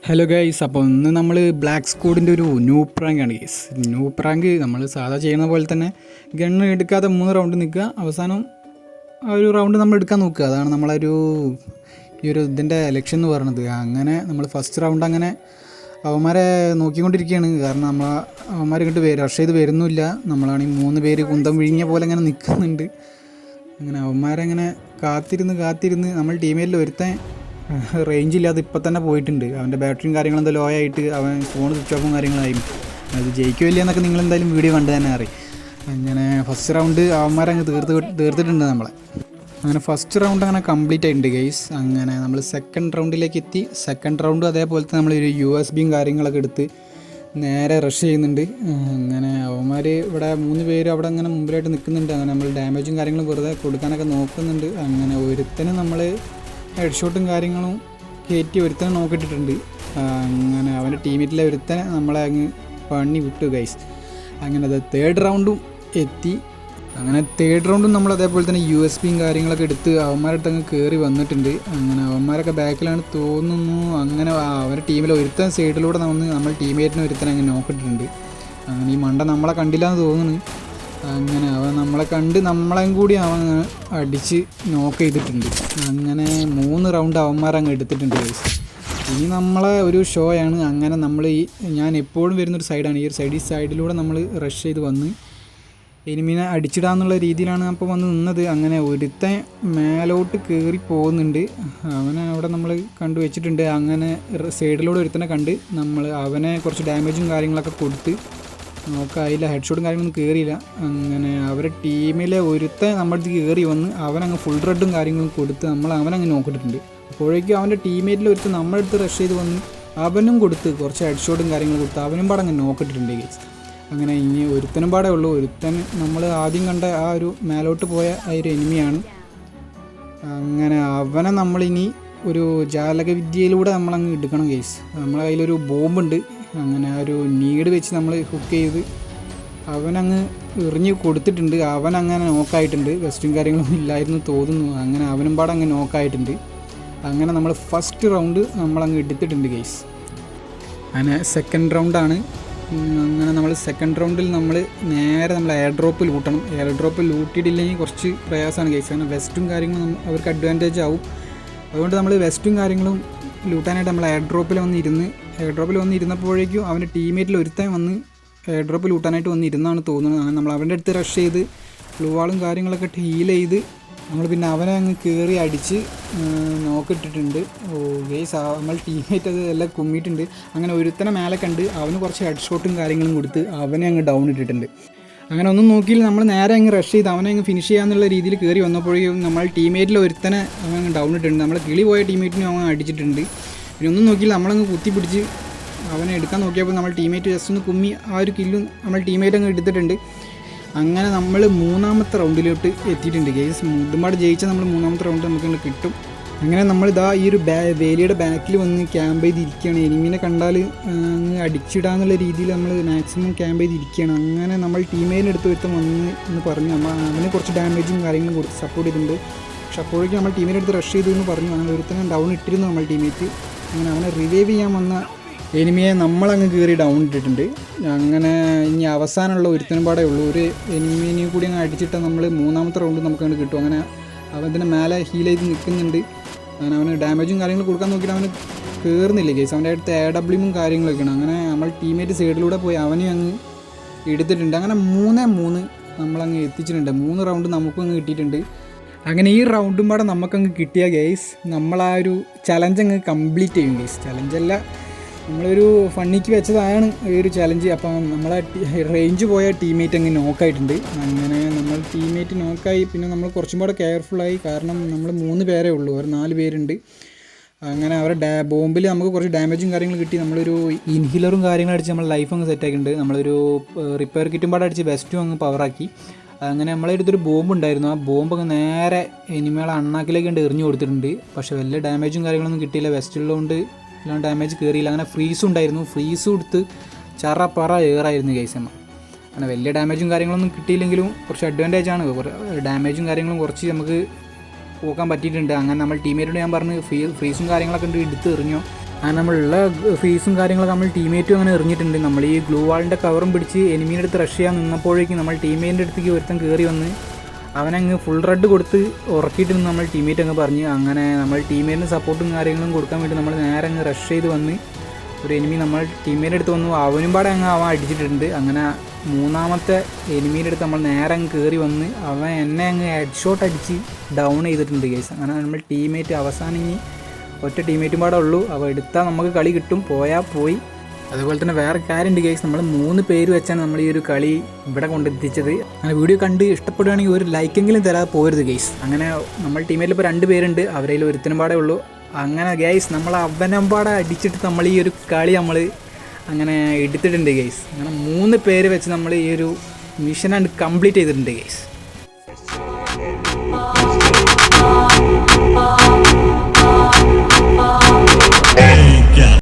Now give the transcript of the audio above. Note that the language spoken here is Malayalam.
ഹലോ ഗൈസ്, അപ്പോൾ ഇന്ന് നമ്മൾ ബ്ലാക്ക് സ്ക്വാഡിൻ്റെ ഒരു ന്യൂ പ്രാങ്ക് ആണ് ഗൈസ്. ന്യൂ പ്രാങ്ക് നമ്മൾ സാധാ ചെയ്യുന്ന പോലെ തന്നെ ഗണ്ണ് എടുക്കാതെ 3 റൗണ്ട് നിൽക്കുക, അവസാനം ആ ഒരു റൗണ്ട് നമ്മൾ എടുക്കാൻ നോക്കുക. അതാണ് നമ്മളൊരു ഇതിൻ്റെ ലക്ഷ്യം എന്ന് പറയുന്നത്. അങ്ങനെ നമ്മൾ ഫസ്റ്റ് റൗണ്ട് അങ്ങനെ അവന്മാരെ നോക്കിക്കൊണ്ടിരിക്കുകയാണ്. കാരണം അവന്മാർ ഇങ്ങോട്ട് റഷ് ചെയ്ത് വരുന്നില്ല. നമ്മളാണെങ്കിൽ 3 പേര് കുന്തം വിഴിഞ്ഞ പോലെ അങ്ങനെ നിൽക്കുന്നുണ്ട്. അങ്ങനെ അവന്മാരങ്ങനെ കാത്തിരുന്ന് നമ്മൾ ടീമേറ്റിൽ ഒരുത്തൻ റേഞ്ച് ഇല്ലാതെ ഇപ്പം തന്നെ പോയിട്ടുണ്ട്. അവൻ്റെ ബാറ്ററിയും കാര്യങ്ങളെന്തോ ലോ ആയിട്ട് അവൻ ഫോൺ സ്വിച്ച് ഓഫും കാര്യങ്ങളായിരുന്നു. അത് ജയിക്കുമില്ല എന്നൊക്കെ നിങ്ങളെന്തായാലും വീഡിയോ കണ്ടു തന്നെ അറിയും. അങ്ങനെ ഫസ്റ്റ് റൗണ്ട് അവന്മാരങ്ങ് തീർത്തിട്ടുണ്ട് നമ്മളെ. അങ്ങനെ ഫസ്റ്റ് റൗണ്ട് അങ്ങനെ കംപ്ലീറ്റ് ആയിട്ടുണ്ട് ഗൈസ്. അങ്ങനെ നമ്മൾ സെക്കൻഡ് റൗണ്ടിലേക്ക് എത്തി. സെക്കൻഡ് റൗണ്ട് അതേപോലെ തന്നെ നമ്മളൊരു USB കാര്യങ്ങളൊക്കെ എടുത്ത് നേരെ റഷ് ചെയ്യുന്നുണ്ട്. അങ്ങനെ അവന്മാർ ഇവിടെ 3 പേര് അവിടെ അങ്ങനെ മുമ്പിലായിട്ട് നിൽക്കുന്നുണ്ട്. അങ്ങനെ നമ്മൾ ഡാമേജും കാര്യങ്ങളും വെറുതെ കൊടുക്കാനൊക്കെ നോക്കുന്നുണ്ട്. അങ്ങനെ ഒരുത്തന് നമ്മൾ ഹെഡ് ഷോട്ടും കാര്യങ്ങളും കയറ്റി ഒരുത്തനെ നോക്കിയിട്ടിട്ടുണ്ട്. അങ്ങനെ അവൻ്റെ ടീമേറ്റിലെ ഒരുത്തനെ നമ്മളെ അങ്ങ് പണി വിട്ടു ഗൈസ്. അങ്ങനെ അത് തേർഡ് റൗണ്ടും എത്തി. അങ്ങനെ തേർഡ് റൗണ്ടും നമ്മൾ അതേപോലെ തന്നെ USB കാര്യങ്ങളൊക്കെ എടുത്ത് അവന്മാരുടെ അങ്ങ് കയറി വന്നിട്ടുണ്ട്. അങ്ങനെ അവന്മാരൊക്കെ ബാക്കിലാണ് തോന്നുന്നു. അങ്ങനെ അവരുടെ ടീമിലെ ഒരുത്തൻ സൈഡിലൂടെ നമ്മൾ ടീമേറ്റിനെ ഒരുത്തനെ അങ്ങ് നോക്കിയിട്ടുണ്ട്. അങ്ങനെ ഈ മണ്ട നമ്മളെ കണ്ടില്ല എന്ന് തോന്നുന്നു. അങ്ങനെ അവൻ നമ്മളെ കണ്ട് നമ്മളെയും കൂടി അവൻ അടിച്ച് നോക്ക് ചെയ്തിട്ടുണ്ട്. അങ്ങനെ 3 റൗണ്ട് അവന്മാരങ്ങ് എടുത്തിട്ടുണ്ട് ഗൈസ്. ഇനി നമ്മളെ ഒരു ഷോയാണ്. അങ്ങനെ ഞാൻ എപ്പോഴും വരുന്നൊരു സൈഡാണ് ഈ സൈഡിലൂടെ നമ്മൾ റഷ് ചെയ്ത് വന്ന് എനിമീനെ അടിച്ചിടാന്നുള്ള രീതിയിലാണ് അപ്പോൾ വന്ന് നിന്നത്. അങ്ങനെ ഒരുത്തൻ മേലോട്ട് കയറി പോകുന്നുണ്ട്. അവനെ അവിടെ നമ്മൾ കണ്ടു വെച്ചിട്ടുണ്ട്. അങ്ങനെ സൈഡിലൂടെ ഒരുത്തനെ കണ്ട് അവനെ കുറച്ച് ഡാമേജും കാര്യങ്ങളൊക്കെ കൊടുത്ത് നോക്കായില്ല. ഹെഡ് ഷോട്ടും കാര്യങ്ങളൊന്നും കയറിയില്ല. അങ്ങനെ അവരുടെ ടീമിലെ ഒരുത്തൻ നമ്മുടെ അടുത്ത് കയറി വന്ന് അവനങ്ങ് ഫുൾ റെഡും കാര്യങ്ങളും കൊടുത്ത് അവനങ്ങ് നോക്കിയിട്ടുണ്ട്. അപ്പോഴേക്കും അവൻ്റെ ടീമേറ്റിൽ ഒരുത്തൻ നമ്മുടെ അടുത്ത് റഷ് ചെയ്ത് വന്ന് അവനും കൊടുത്ത് കുറച്ച് ഹെഡ് ഷോട്ടും കാര്യങ്ങളും കൊടുത്ത് അവനും പാടെ അങ്ങ് നോക്കിയിട്ടുണ്ട് ഗൈസ്. അങ്ങനെ ഇനി ഒരുത്തനും പാടേ ഉള്ളൂ. ഒരുത്തൻ നമ്മൾ ആദ്യം കണ്ട ആ ഒരു മേലോട്ട് പോയ ആ ഒരു എനിമിയാണ്. അങ്ങനെ അവനെ നമ്മളിനി ഒരു ജാലകവിദ്യയിലൂടെ നമ്മളങ്ങ് എടുക്കണം ഗൈസ്. നമ്മളെ കയ്യിലൊരു ബോംബുണ്ട്. അങ്ങനെ ആ ഒരു നീഡ് വെച്ച് നമ്മൾ ഹുക്ക് ചെയ്ത് അവനങ്ങ് എറിഞ്ഞ് കൊടുത്തിട്ടുണ്ട്. അവനങ്ങനെ നോക്കായിട്ടുണ്ട്. വെസ്റ്റും കാര്യങ്ങളൊന്നും ഇല്ലായിരുന്നു തോന്നുന്നു. അങ്ങനെ അവനും പാടെ അങ്ങ് നോക്കായിട്ടുണ്ട്. അങ്ങനെ നമ്മൾ ഫസ്റ്റ് റൗണ്ട് നമ്മളങ്ങ് എടുത്തിട്ടുണ്ട് ഗൈസ്. അങ്ങനെ സെക്കൻഡ് റൗണ്ടാണ്. അങ്ങനെ നമ്മൾ സെക്കൻഡ് റൗണ്ടിൽ നേരെ എയർ ഡ്രോപ്പ് ലൂട്ടണം. എയർ ഡ്രോപ്പ് ലൂട്ടിയിട്ടില്ലെങ്കിൽ കുറച്ച് പ്രയാസമാണ് ഗൈസ്. അങ്ങനെ വെസ്റ്റും കാര്യങ്ങളും അവർക്ക് അഡ്വാൻറ്റേജ് ആവും. അതുകൊണ്ട് നമ്മൾ വെസ്റ്റും കാര്യങ്ങളും ലൂട്ടാനായിട്ട് നമ്മൾ എയർ ഡ്രോപ്പിൽ വന്നിരുന്നപ്പോഴേക്കും അവൻ്റെ ടീമേറ്റിൽ ഒരുത്തൻ വന്ന് എയർ ഡ്രോപ്പ് ലൂട്ടാനായിട്ട് വന്നിരുന്നാണ് തോന്നുന്നത്. അങ്ങനെ നമ്മൾ അവൻ്റെ അടുത്ത് റഷ് ചെയ്ത് ഗ്ലൂവാളും കാര്യങ്ങളൊക്കെ ഹീൽ ചെയ്ത് നമ്മൾ പിന്നെ അവനെ അങ്ങ് കയറി അടിച്ച് നോക്കിയിട്ടിട്ടുണ്ട്. ഗൈസ്, നമ്മൾ ടീമേറ്റ് അത് എല്ലാം കുമ്മിയിട്ടുണ്ട്. അങ്ങനെ ഒരുത്തനെ മേലെ കണ്ട് അവന് കുറച്ച് ഹെഡ് ഷോട്ടും കാര്യങ്ങളും കൊടുത്ത് അവനെ അങ്ങ് ഡൗൺ ഇട്ടിട്ടുണ്ട്. അങ്ങനെ ഒന്നും നോക്കിയില്ല, നമ്മൾ നേരെ അങ്ങ് റഷ് ചെയ്ത് അവനെ അങ്ങ് ഫിനിഷ് ചെയ്യാന്നുള്ള രീതിയിൽ കയറി വന്നപ്പോഴേക്കും നമ്മൾ ടീമേറ്റിൽ ഒരുത്തനെ അവൻ ഡൗൺ ഇട്ടിട്ടുണ്ട്. നമ്മൾ കിളി പോയ ടീമേറ്റിനും അവൻ അടിച്ചിട്ടുണ്ട്. പിന്നെ ഒന്നും നോക്കിയില്ല, നമ്മളങ്ങ് കുത്തിപ്പിടിച്ച് അവനെ എടുക്കാൻ നോക്കിയപ്പോൾ നമ്മൾ ടീമേറ്റ് ജസ്റ്റ് ഒന്ന് കുമ്മി ആ ഒരു കില്ലും നമ്മൾ ടീമേറ്റ് അങ്ങ് എടുത്തിട്ടുണ്ട്. അങ്ങനെ നമ്മൾ 3ാമത്തെ റൗണ്ടിലോട്ട് എത്തിയിട്ടുണ്ട് ഗെയ്സ്. മുതുമാട് ജയിച്ചാൽ നമ്മൾ 3ാമത്തെ റൗണ്ട് നമുക്ക് കിട്ടും. അങ്ങനെ നമ്മളിതാ ഈ ഒരു വേലിയുടെ ബാക്കിൽ വന്ന് ക്യാമ്പ് ചെയ്തിരിക്കുകയാണ്. എനിമീനെ കണ്ടാൽ അങ്ങ് അടിച്ചിടാന്നുള്ള രീതിയിൽ നമ്മൾ മാക്സിമം ക്യാമ്പ് ചെയ്തിരിക്കുകയാണ്. അങ്ങനെ നമ്മൾ ടീമേറ്റിനെടുത്ത് ഒരുത്തം വന്ന് എന്ന് പറഞ്ഞ് അവന് കുറച്ച് ഡാമേജും കാര്യങ്ങളും കൊടുത്ത് സപ്പോർട്ട് ചെയ്തിട്ടുണ്ട്. പക്ഷെ അപ്പോഴേക്കും നമ്മൾ ടീമിനെടുത്ത് റഷ് ചെയ്തു എന്ന് പറഞ്ഞു. അങ്ങനെ ഒരുത്തനെ ഡൗൺ ഇട്ടിരുന്നു നമ്മൾ ടീമേറ്റ്. അങ്ങനെ അവനെ റിവൈവ് ചെയ്യാൻ വന്ന എനിമിയെ നമ്മളങ്ങ് കയറി ഡൗൺ ഇട്ടിട്ടുണ്ട്. അങ്ങനെ ഇനി അവസാനമുള്ള ഒരുത്തനും പാടേ ഉള്ളൂ. ഒരു എനിമിനെയും കൂടി അങ്ങ് അടിച്ചിട്ട് നമ്മൾ 3ാമത്തെ റൗണ്ട് നമുക്കങ്ങ് കിട്ടും. അങ്ങനെ അവൻ്റെ മേലെ ഹീൽ ചെയ്ത് നിൽക്കുന്നുണ്ട്. അങ്ങനെ അവന് ഡാമേജും കാര്യങ്ങളും കൊടുക്കാൻ നോക്കിയിട്ട് അവന് കയറുന്നില്ല കേസ്. അവൻ്റെ അടുത്ത് AWM കാര്യങ്ങളൊക്കെയാണ്. അങ്ങനെ നമ്മൾ ടീമേറ്റ് സൈഡിലൂടെ പോയി അവനെ അങ്ങ് എടുത്തിട്ടുണ്ട്. അങ്ങനെ 3-3 നമ്മളങ്ങ് എത്തിച്ചിട്ടുണ്ട്. 3 റൗണ്ട് നമുക്കും അങ്ങ് കിട്ടിയിട്ടുണ്ട്. അങ്ങനെ ഈ റൗണ്ടും പാടെ നമുക്കങ്ങ് കിട്ടിയ ഗെയ്സ് നമ്മളാ ഒരു ചലഞ്ച് അങ്ങ് കംപ്ലീറ്റ് ചെയ്യും ഗെയ്സ്. ചലഞ്ചല്ല, നമ്മളൊരു ഫണ്ണിക്ക് വെച്ചതാണ് ഈ ഒരു ചലഞ്ച്. അപ്പം നമ്മളെ റേഞ്ച് പോയ ടീമേറ്റ് അങ്ങ് നോക്കായിട്ടുണ്ട്. അങ്ങനെ നമ്മൾ ടീമേറ്റ് നോക്കായി. പിന്നെ നമ്മൾ കുറച്ചും കൂടെ കെയർഫുള്ളായി. കാരണം നമ്മൾ 3 പേരേ ഉള്ളൂ, അവർ 4 പേരുണ്ട്. അങ്ങനെ അവരുടെ ബോംബിൽ നമുക്ക് കുറച്ച് ഡാമേജും കാര്യങ്ങളും കിട്ടി. നമ്മളൊരു ഇൻഹിലറും കാര്യങ്ങളും അടിച്ച് നമ്മൾ ലൈഫ് അങ്ങ് സെറ്റാക്കിയിട്ടുണ്ട്. നമ്മളൊരു റിപ്പയർ കിറ്റും പാടെ അടിച്ച് വെസ്റ്റും അങ്ങ് പവറാക്കി. അങ്ങനെ നമ്മളെ അടുത്തൊരു ബോംബ് ഉണ്ടായിരുന്നു. ആ ബോംബ് അങ്ങ് നേരെ എനിമകളെ അണ്ണാക്കിലേക്ക് എറിഞ്ഞു കൊടുത്തിട്ടുണ്ട്. പക്ഷേ വലിയ ഡാമേജും കാര്യങ്ങളൊന്നും കിട്ടിയില്ല. വെസ്റ്റുള്ളതുകൊണ്ട് എല്ലാം ഡാമേജ് കയറിയില്ല. അങ്ങനെ ഫ്രീസും ഉണ്ടായിരുന്നു. ഫ്രീസും എടുത്ത് ചറപ്പറ ഏറായിരുന്നു കേസമ്മ. അങ്ങനെ വലിയ ഡാമേജും കാര്യങ്ങളൊന്നും കിട്ടിയില്ലെങ്കിലും കുറച്ച് അഡ്വാൻറ്റേജാണ്. ഡാമേജും കാര്യങ്ങളും കുറച്ച് നമുക്ക് പോകാൻ പറ്റിയിട്ടുണ്ട്. അങ്ങനെ നമ്മൾ ടീമേറ്റോട് ഞാൻ പറഞ്ഞ് ഫ്രീസും കാര്യങ്ങളൊക്കെ ഉണ്ട് എടുത്ത് എറിഞ്ഞോ. അങ്ങനെ നമ്മളുള്ള ഫീസും കാര്യങ്ങളൊക്കെ നമ്മൾ ടീമേറ്റും അങ്ങനെ എറിഞ്ഞിട്ടുണ്ട്. നമ്മൾ ഈ ഗ്ലൂ വാളിൻ്റെ കവറും പിടിച്ച് എനിമീൻ്റെ അടുത്ത് റഷ് ചെയ്യാൻ നിന്നപ്പോഴേക്കും നമ്മൾ ടീമേറ്റിൻ്റെ അടുത്തേക്ക് ഒരുത്തൻ കയറി വന്ന് അവനങ്ങ് ഫുൾ റെഡ് കൊടുത്ത് ഉറക്കിയിട്ട് നമ്മൾ ടീമേറ്റ് അങ്ങ് പറഞ്ഞ്. അങ്ങനെ നമ്മൾ ടീമേറ്റിന് സപ്പോർട്ടും കാര്യങ്ങളും കൊടുക്കാൻ വേണ്ടി നമ്മൾ നേരെ അങ്ങ് റഷ് ചെയ്ത് വന്ന് ഒരു എനിമി നമ്മൾ ടീമേറ്റിൻ്റെ അടുത്ത് വന്നു. അവനും പാടെ അങ്ങ് അവൻ അടിച്ചിട്ടുണ്ട്. അങ്ങനെ മൂന്നാമത്തെ എനിമീൻ്റെ അടുത്ത് നമ്മൾ നേരെ അങ്ങ് കയറി വന്ന് അവൻ എന്നെ അങ്ങ് ഹെഡ് ഷോട്ട് അടിച്ച് ഡൗൺ ചെയ്തിട്ടുണ്ട് കേസ്. അങ്ങനെ നമ്മൾ ടീമേറ്റ് അവസാനം ഇനി ഒറ്റ ടീമേറ്റും പാടെ ഉള്ളൂ. അവ എടുത്താൽ നമുക്ക് കളി കിട്ടും, പോയാൽ പോയി. അതുപോലെ തന്നെ വേറെ കാര്യമുണ്ട് കേസ്, നമ്മൾ 3 പേര് വെച്ചാണ് നമ്മൾ ഈ ഒരു കളി ഇവിടെ കൊണ്ടെത്തിച്ചത്. അങ്ങനെ വീഡിയോ കണ്ട് ഇഷ്ടപ്പെടുകയാണെങ്കിൽ ഒരു ലൈക്കെങ്കിലും തരാതെ പോരുത് ഗെയ്സ്. അങ്ങനെ നമ്മൾ ടീമേറ്റിൽ ഇപ്പോൾ 2 പേരുണ്ട്, അവരിൽ ഒരുത്തനും പാടെ ഉള്ളൂ. അങ്ങനെ ഗെയ്സ് നമ്മൾ അവനമ്പാടെ അടിച്ചിട്ട് നമ്മൾ ഈ ഒരു കളി നമ്മൾ അങ്ങനെ എടുത്തിട്ടുണ്ട് ഗെയ്സ്. അങ്ങനെ 3 പേര് വെച്ച് നമ്മൾ ഈ ഒരു മിഷൻ കംപ്ലീറ്റ് ചെയ്തിട്ടുണ്ട് ഗെയ്സ്.